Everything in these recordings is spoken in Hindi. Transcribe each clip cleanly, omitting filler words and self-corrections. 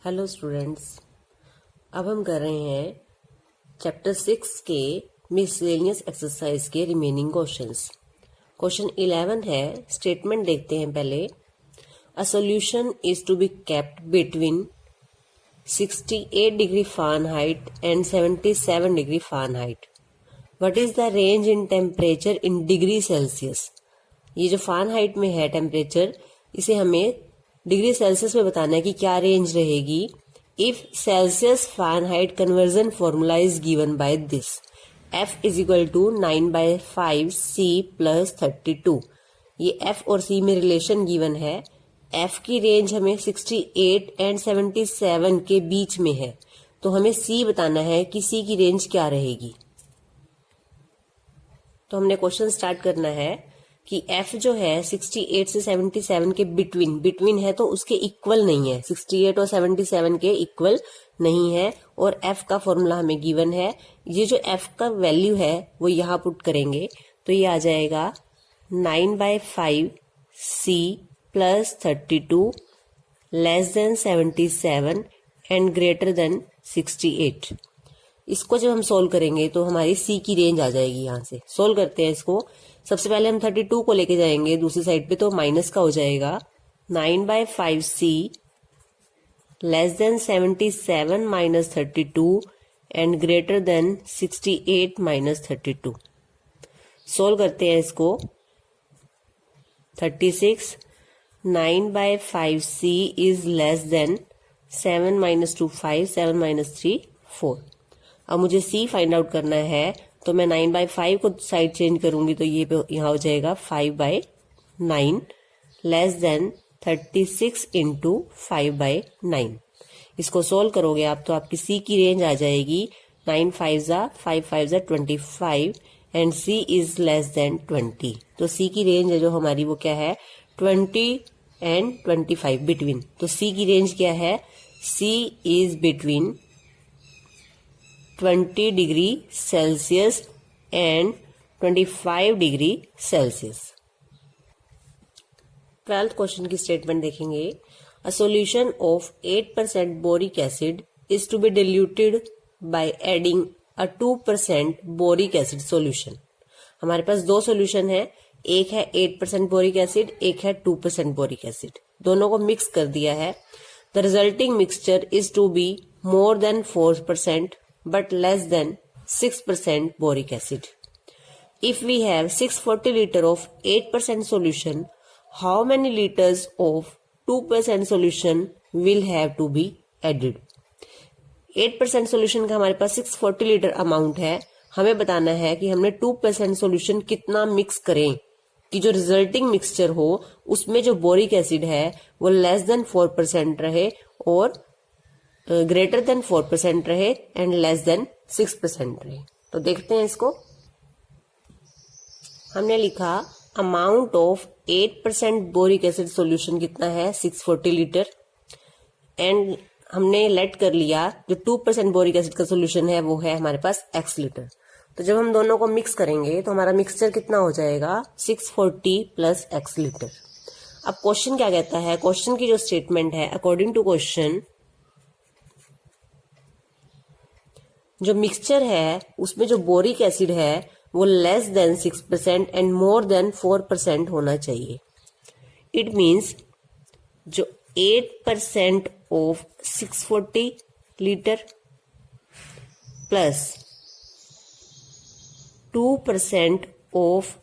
हेलो स्टूडेंट्स, अब हम कर रहे हैं चैप्टर 6 के मिसलेनियस एक्सरसाइज के रिमेनिंग क्वेश्चंस। क्वेश्चन 11 है, स्टेटमेंट देखते हैं पहले। A solution is to be kept between 68 degree Fahrenheit and 77 degree Fahrenheit. What is the range in temperature in degree Celsius. ये जो फ़ारेनहाइट में है टेम्परेचर, इसे हमें डिग्री सेल्सियस में बताना है कि क्या रेंज रहेगी। If Celsius Fahrenheit conversion formula is given by this, F is equal to 9/5 C plus 32। ये F और C में रिलेशन गिवन है। F की रेंज हमें 68 एंड 77 के बीच में है, तो हमें C बताना है कि C की रेंज क्या रहेगी। तो हमने क्वेश्चन स्टार्ट करना है कि F जो है 68 से 77 के बिटवीन है, तो उसके इक्वल नहीं है। 68 और 77 के इक्वल नहीं है और F का फॉर्मूला हमें गिवन है। ये जो F का वैल्यू है वो यहाँ पुट करेंगे तो ये आ जाएगा 9/5 C plus 32 less than 77 and greater then 68। इसको जब हम सोल्व करेंगे तो हमारी C की रेंज आ जाएगी। यहाँ से सोल्व करते हैं इसको। सबसे पहले हम 32 को लेके जाएंगे दूसरी साइड पे, तो माइनस का हो जाएगा 9/5 C less than 77 minus 32 and greater then 68 minus 32। Solve करते हैं इसको। 36 9/5 C is less then 7 minus 2 5 7 minus 3 4। अब मुझे C फाइंड आउट करना है, तो मैं 9/5 को साइड चेंज करूंगी तो ये यहाँ हो जाएगा 5/9 लेस देन 36 इंटू 5/9। इसको सोल्व करोगे आप तो आपकी C की रेंज आ जाएगी 9 5 ज़ा 5 5 ज़ा 25 and C is less then 20। तो C की रेंज है जो हमारी वो क्या है 20 एंड 25 बिटवीन। तो C की रेंज क्या है, C is between 20 degree Celsius and 25 degree Celsius. 12th question की स्टेटमेंट देखेंगे। A solution of 8% boric acid is to be diluted by adding a 2% boric acid solution. हमारे पास दो सॉल्यूशन है, एक है 8% बोरिक एसिड, एक है 2% बोरिक एसिड। दोनों को मिक्स कर दिया है। The resulting mixture is to be more than 4% but less than 6% boric acid. If we have 640 liters of 8% solution, how many liters of 2% solution will have to be added? 8% solution का हमारे पास 640 लीटर अमाउंट है। हमें बताना है कि हमने 2% solution कितना मिक्स करें कि जो रिजल्टिंग मिक्सचर हो उसमें जो बोरिक एसिड है वो लेस देन 4% रहे और ग्रेटर देन 4% रहे एंड लेस देन 6% रहे। तो देखते हैं इसको। हमने लिखा amount of 8% boric acid solution कितना है 640 लीटर एंड हमने लेट कर लिया जो 2% बोरिक एसिड का सॉल्यूशन है वो है हमारे पास x लीटर। तो जब हम दोनों को मिक्स करेंगे तो हमारा मिक्सचर कितना हो जाएगा 640 प्लस x लीटर। अब क्वेश्चन क्या कहता है, क्वेश्चन की जो स्टेटमेंट है अकॉर्डिंग टू क्वेश्चन जो मिक्सचर है उसमें जो बोरिक एसिड है वो less than 6% and more than 4% होना चाहिए। इट मीन्स जो 8% of 640 litre plus 2% of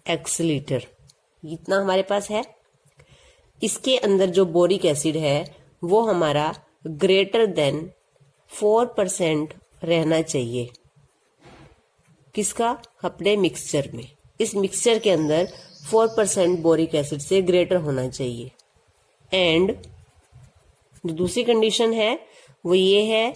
x litre, इतना हमारे पास है। इसके अंदर जो बोरिक एसिड है वो हमारा ग्रेटर देन 4% रहना चाहिए। किसका, अपने मिक्सचर में। इस मिक्सचर के अंदर 4% बोरिक एसिड से ग्रेटर होना चाहिए। एंड जो दूसरी कंडीशन है वो ये है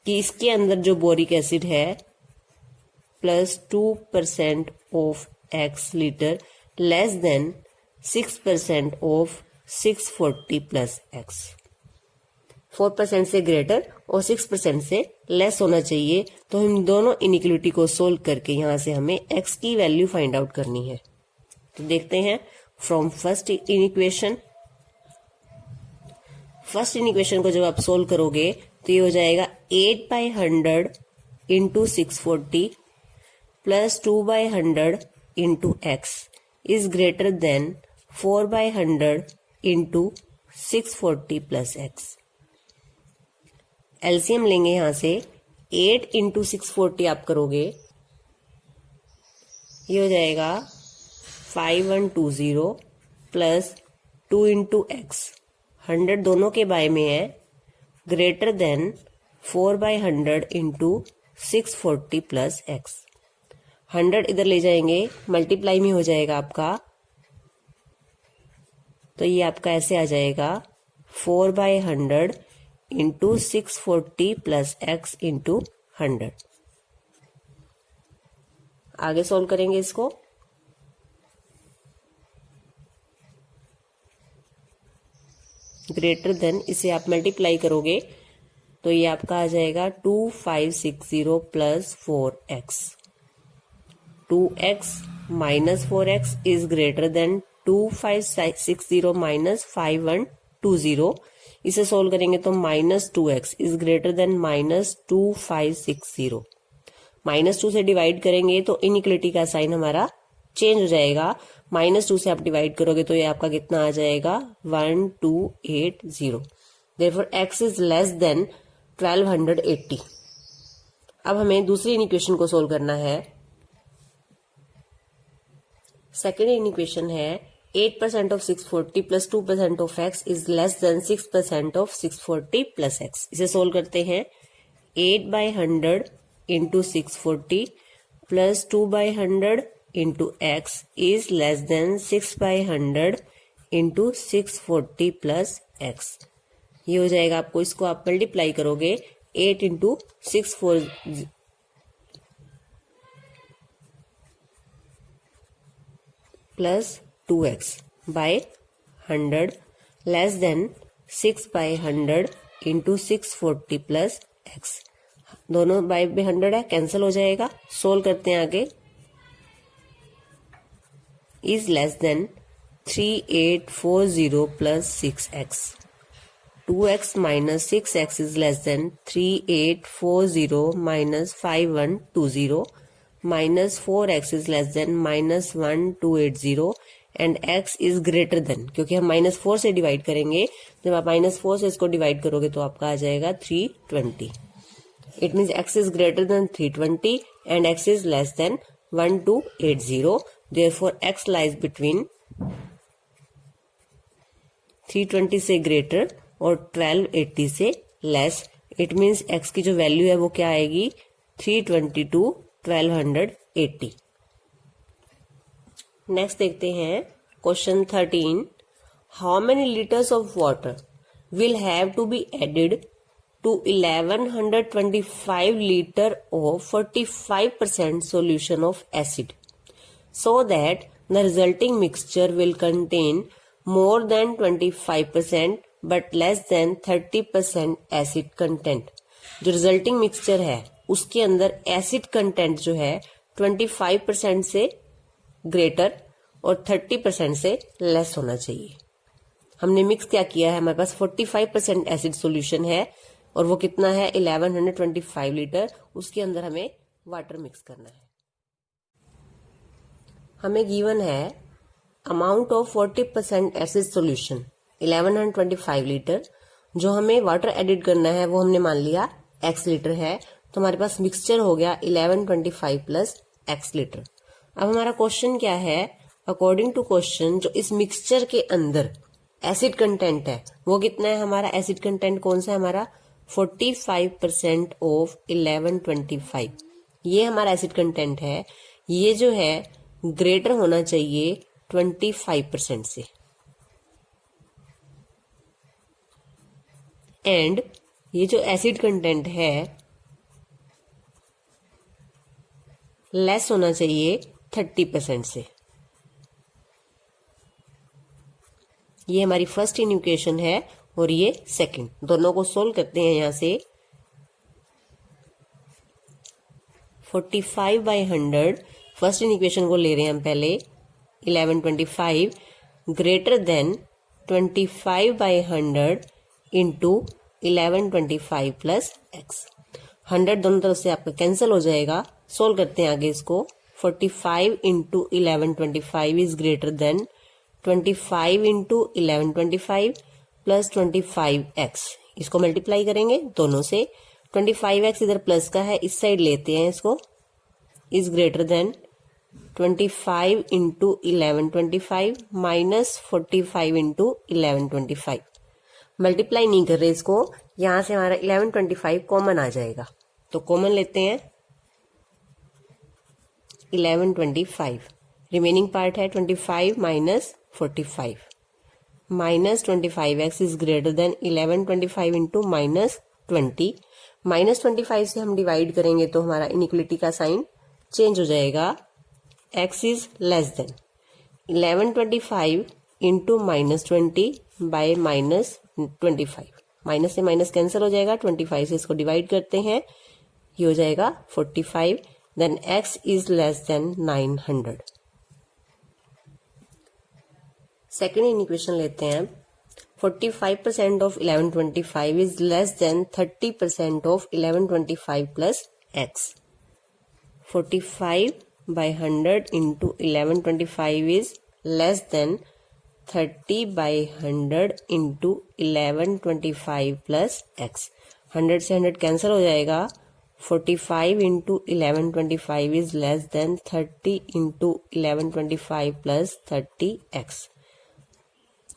कि इसके अंदर जो बोरिक एसिड है plus 2% of x litre less than 6% of 640 plus x। 4% से ग्रेटर और 6% से लेस होना चाहिए। तो हम दोनों इनइक्वालिटी को सोल्व करके यहाँ से हमें x की वैल्यू फाइंड आउट करनी है। तो देखते हैं from first inequation first equation को जब आप सोल्व करोगे तो ये हो जाएगा 8/100 into 640 plus 2/100 into x is greater then 4/100 into 640 plus x. LCM लेंगे यहां से 8 इंटू 640 आप करोगे, ये हो जाएगा 5120 प्लस 2 इंटू एक्स, 100 दोनों के बाय में है, greater than 4/100 into 640 plus x. 100 इधर ले जाएंगे, मल्टीप्लाई में हो जाएगा आपका, तो ये आपका ऐसे आ जाएगा 4/100 इंटू 640 प्लस एक्स इंटू 100। आगे सॉल्व करेंगे इसको। ग्रेटर देन, इसे आप मल्टीप्लाई करोगे तो ये आपका आ जाएगा 2560 plus 4x। 2x minus 4x is greater then 2560 minus 5120। इसे सोल्व करेंगे तो minus 2x is greater then minus 2560। -2 से डिवाइड करेंगे तो इनइक्वलिटी का साइन हमारा चेंज हो जाएगा। -2 से आप डिवाइड करोगे तो ये आपका कितना आ जाएगा 1280। Therefore x is less then 1280। अब हमें दूसरी इक्वेशन को सोल्व करना है। सेकेंड इक्वेशन है 8% of 640 plus 2% of x is less then 6% of 640 plus x। इसे सोल्व करते हैं। 8/100 into 640 plus 2/100 into x is less than 6/100 into 640 plus x। ये हो जाएगा आपको, इसको आप मल्टीप्लाई करोगे 8 into 640 plus 2x by 100 less than 6/100 into 640 plus x। दोनों बाय 100 है, कैंसिल हो जाएगा। सोल्व करते हैं आगे। Is less than 3840 plus 6x। 2x minus 6x is less than 3840 minus 5120 minus 4x is less than minus 1280 and x is greater than, क्योंकि हम -4 से डिवाइड करेंगे, जब आप -4 से इसको डिवाइड करोगे तो आपका आ जाएगा 320। It means x is greater then 320 and x is less then 1280। Therefore x lies between 320 से ग्रेटर और 1280 से लेस। इट मीन्स x की जो वैल्यू है वो क्या आएगी 322 1280। नेक्स्ट देखते हैं question 13। How many litres of water will have to be added to 1125 litre of 45% solution of acid so that the resulting mixture will contain more than 25% but less than 30% acid content। जो रिजल्टिंग मिक्सचर है उसके अंदर एसिड कंटेंट जो है 25% से ग्रेटर और 30% से लेस होना चाहिए। हमने मिक्स क्या किया है, हमारे पास 45% एसिड सॉल्यूशन है और वो कितना है 1125 लीटर। उसके अंदर हमें वाटर मिक्स करना है। हमें गिवन है amount of 40% acid solution 1125 litre. जो हमें वाटर एडिट करना है वो हमने मान लिया x लीटर है, तो हमारे पास मिक्सचर हो गया 1125 प्लस x लीटर। अब हमारा क्वेश्चन क्या है, अकॉर्डिंग टू क्वेश्चन जो इस मिक्सचर के अंदर एसिड कंटेंट है वो कितना है, हमारा एसिड कंटेंट कौन सा है, हमारा 45% ऑफ 1125। ये हमारा एसिड कंटेंट है। ये जो है ग्रेटर होना चाहिए 25% से, एंड ये जो एसिड कंटेंट है लेस होना चाहिए 30% से। ये हमारी फर्स्ट इक्वेशन है और ये सेकंड। दोनों को सोल्व करते हैं। यहां से 45/100 फर्स्ट इक्वेशन को ले रहे हैं हम पहले, 1125 greater than 25/100 into 1125 plus x. 100 दोनों तरफ से आपका कैंसिल हो जाएगा। सोल्व करते हैं आगे इसको। 45 into 1125 is greater then 25 into 1125 plus 25x। इसको मल्टीप्लाई करेंगे दोनों से। 25x इधर प्लस का है, इस साइड लेते हैं इसको। Is greater then 25 into 1125 minus 45 into 1125। Multiply नहीं कर रहे इसको, यहां से हमारा 1125 कॉमन आ जाएगा, तो कॉमन लेते हैं 1125। रिमेनिंग पार्ट है 25 minus 45 minus 25x is greater then 1125 into minus 20। Minus 25 से हम डिवाइड करेंगे तो हमारा इनइक्वलिटी का साइन चेंज हो जाएगा। x is less then 1125 into minus 20 bye minus 25। Minus से माइनस कैंसिल हो जाएगा, 25 से इसको डिवाइड करते हैं, ये हो जाएगा 45। Then x is less than 900। Second equation लेते हैं। 45% of 1125 is less than 30% of 1125 plus x। 45 by 100 into 1125 is less than 30 by 100 into 1125 plus x। 100 से 100 कैंसिल हो जाएगा। 45 into 1125 is less than 30 into 1125 plus 30x।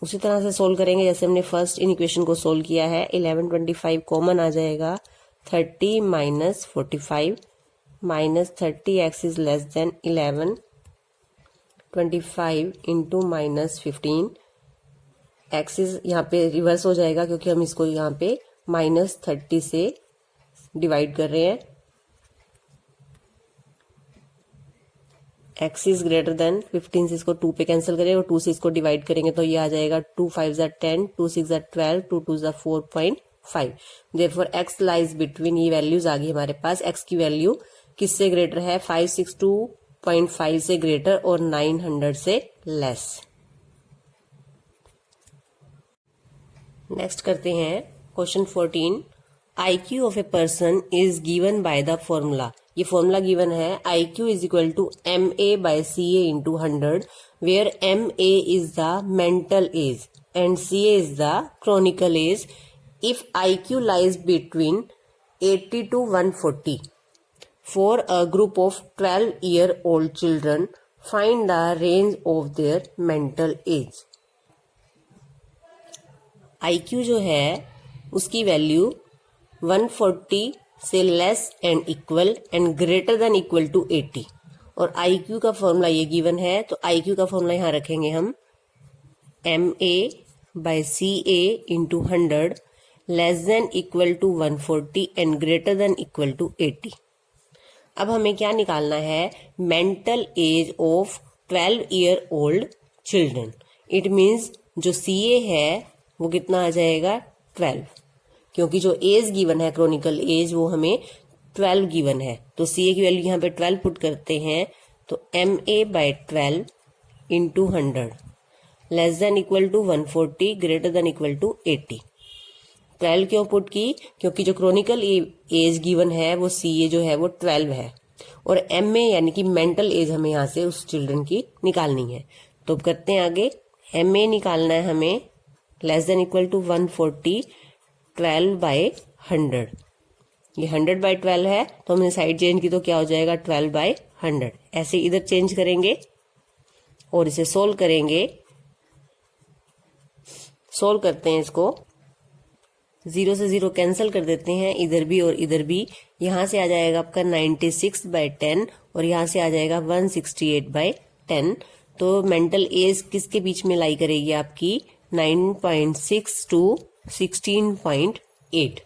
उसी तरह से सोल्व करेंगे जैसे हमने फर्स्ट इन इक्वेशन को सोल्व किया है। 1125 कॉमन आ जाएगा। 30 minus 45 minus 30x is less then 1125 into minus 15। x is यहाँ पे रिवर्स हो जाएगा क्योंकि हम इसको यहाँ पे माइनस 30 से डिवाइड कर रहे हैं। x इज ग्रेटर देन 15 से इसको 2 पे कैंसिल करेंगे और 2 से इसको डिवाइड करेंगे तो ये आ जाएगा 2 5 10, 2 6 12, 2 2 4.5। देयरफॉर x लाइज बिटवीन, ये वैल्यूज आ गई हमारे पास। x की वैल्यू किससे ग्रेटर है? 562.5 से ग्रेटर और 900 से लेस। नेक्स्ट करते हैं question 14। IQ of a person is given by the formula. ये फॉर्मूला गिवन है IQ is equal to MA by CA into 100 where MA is the mental age and CA is the chronical age if IQ lies between 80 to 140 for a group of 12-year-old children, find the range of their mental age। IQ जो है उसकी वैल्यू 140 से less and equal and greater than equal to 80 और IQ का फॉर्मूला ये गिवन है तो IQ का फॉर्मूला यहां रखेंगे हम MA by CA into 100 less than equal to 140 and greater than equal to 80। अब हमें क्या निकालना है? Mental age of 12-year-old children. It means जो CA है वो कितना आ जाएगा? 12, क्योंकि जो एज गिवन है क्रोनिकल एज वो हमें 12 गिवन है तो CA की वैल्यू यहाँ पे 12 पुट करते हैं तो MA by 12 into 100 less than equal to 140 greater than equal to 80। 12 क्यों पुट की? क्योंकि जो क्रोनिकल एज गिवन है वो CA जो है वो 12 है और MA यानी कि मेंटल एज हमें यहाँ से उस चिल्ड्रन की निकालनी है। तो करते हैं आगे। MA निकालना है हमें less than equal to 140 12 by 100। ये 100 by 12 है तो हमने साइड चेंज की तो क्या हो जाएगा? 12 by 100। ऐसे इधर चेंज करेंगे और इसे सोल्व करेंगे। सोल्व करते हैं इसको। 0 से 0 कैंसिल कर देते हैं, इधर भी और इधर भी। यहां से आ जाएगा आपका 96 by 10 और यहां से आ जाएगा 168 by 10। तो मेंटल एज किसके बीच में लाई करेगी आपकी? 9.6 to 16.8।